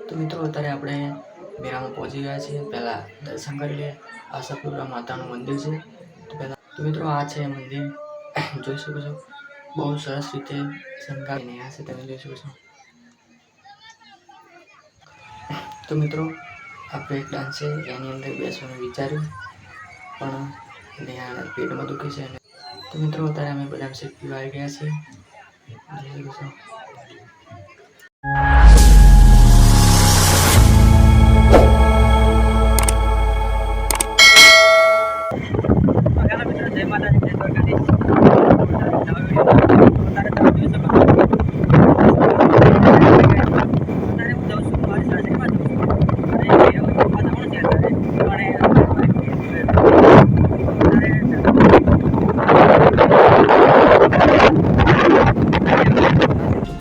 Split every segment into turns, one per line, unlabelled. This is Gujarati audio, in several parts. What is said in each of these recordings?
તો મિત્રો અત્યારે આપણે મેળામાં પહોંચી ગયા છીએ। પહેલાં દર્શન કરી લઈએ। આશાપુરા માતાનું મંદિર છે। તો મિત્રો આ છે મંદિર, જોઈ શકો છો। બહુ સરસ રીતે શણગારીને આ છે, તમે જોઈ શકો છો। તો મિત્રો આ બ્રેક ડાન્સ છે, એની અંદર બેસવાનું વિચાર્યું પણ પેટમાં દુખે છે। તો મિત્રો અત્યારે અમે બદામ શેક પીવા આવી ગયા છીએ, જોઈ શકો છો।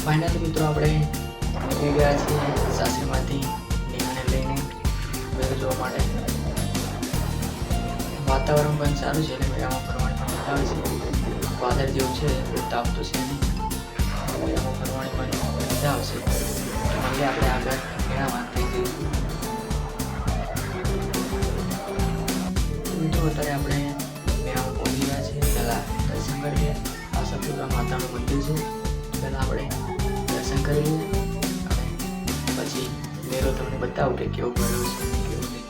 ફાઇનલી મિત્રો આપણે નીકળી ગયા છીએ સાસરીમાંથી નિહાને લઈને મેળો જોવા માટે। વાતાવરણ પણ સારું છે એટલે મેળામાં ફરવાની પણ મજા આવે છે। વાદળ જેવું છે, તાપ તો છે નહીં, મેળામાં ફરવાની પણ મજા આવશે। એટલે આપણે આગળ મેળામાં થઈ જઈશું। મિત્રો અત્યારે આપણે મેળામાં પહોંચી ગયા છીએ। પહેલાં દર્શન કરીએ। આશાપુરા માતાનું મંદિર છે, પહેલાં આપણે દર્શન કરી લઈએ અને પછી મેળો તમને બતાવું કે કેવો ભરેલો છે, કેવો નહીં।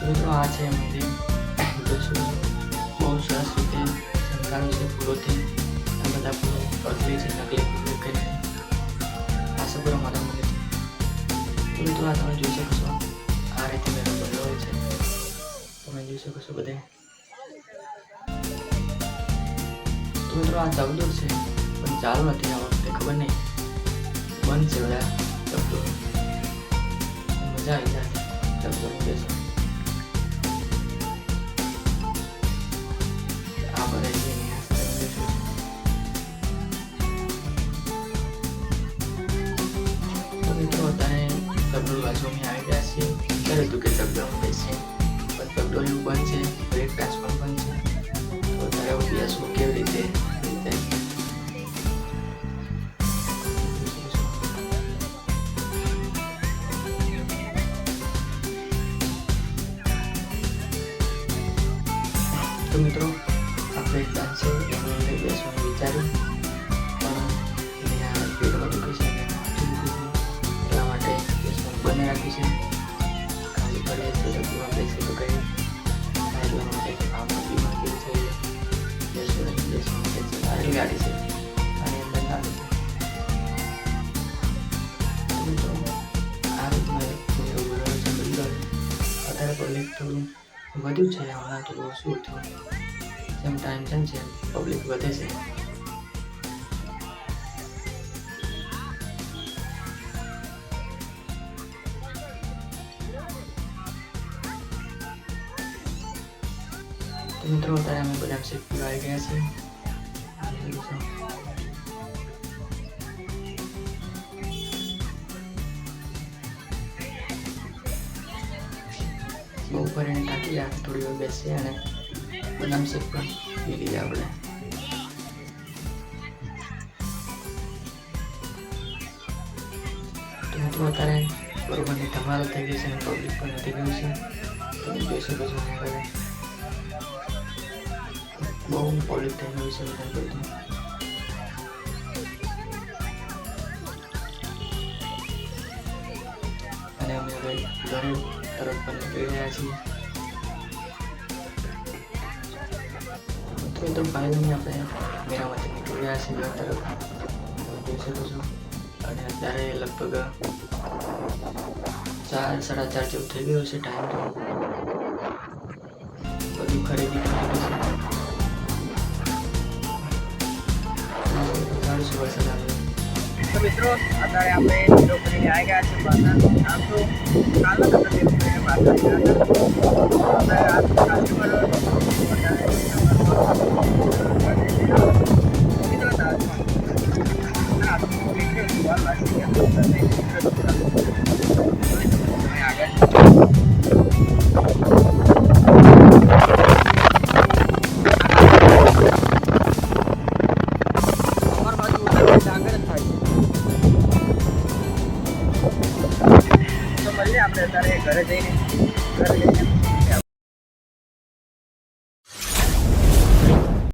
મિત્રો આ છે મંદિર, જોઈ શકો છો। બહુ સરસ રીતે શણગાર્યું છે ફૂલોથી। આ બધા ફૂલો અસલી છે, નકલી ફૂલો કંઈ નથી। આશાપુરા માતા મંદિર તો મિત્રો આ તમે જોઈ શકો છો, આ રીતે મેળો બનેલો હોય છે, તમે જોઈ શકો છો બધે। તો મિત્રો આ ચકડોળ છે પણ ચાલુ નથી આ વખતે, ખબર નહીં બંધ છે બધા ચકડોળ। મજા આવી જાય ચકડોળ બેસો। ચકડોળ બાજુ અમે આવી ગયા છીએ। ત્યારે હતું કે ચકડોળમાં બેસીએ, પણ ચકડોળ એવું બંધ છે, બ્રેક ડાન્સ પણ બંધ છે। તો ત્યારે હું બેસવું કેવી રીતે? તો મિત્રો આ બ્રેક ડાન્સ છે, એની અંદર બેસવાનું વિચાર્યું પણ પેટમાં દુખે છે, એટલા માટે બંને રાખી છે। ખાલી કરીએ તો ડબ્બીમાં બેસી તો કઈ એટલા માટે આમાં બીમાર કેવું છે, બેસવાનું સારી ગાડી છે, આની અંદર ગાડી છે। તો આ રીતના મેળો બોલાવે છે બધી। અત્યારે પબ્લિક થોડું વધ્યું છે, હમણાં થોડું ઓછું થયું, જેમ ટાઈમ છે પબ્લિક વધે છે। તો મિત્રો અત્યારે અમે બદામ શેક પીવા આવી ગયા છીએ, બહુ ફરીને થાકી ગયા, થોડી વાર બેસીએ અને બદામ શેક પણ પી લઈએ આપણે। તો મિત્રો અત્યારે બરોબરની ધમાલ થઈ ગઈ છે અને પબ્લિક પણ વધી ગયું છે, તમે જોઈ શકો છો। બહુ પબ્લિક થઈ ગયું છે બધા બધું। અને અમે હવે ઘરે તરફ પણ નીકળી રહ્યા છીએ। તો ફાઇનલી આપણે મેળામાંથી નીકળી રહ્યા છીએ ઘર તરફ, જોઈ શકો છો। અને અત્યારે લગભગ 4 સાડા 4 જેવું થઈ ગયું છે ટાઈમ। તો બધું ખરીદી કરી છે, વરસાદ આવ્યો। તો મિત્રો અત્યારે આપણે મેળો કરીને આવી ગયા છીએ પાછા। આમ તો કાલનો જ આપણે મેળો કરીને પાછા આવ્યા હતા।
આપણે અત્યારે ઘરે જઈને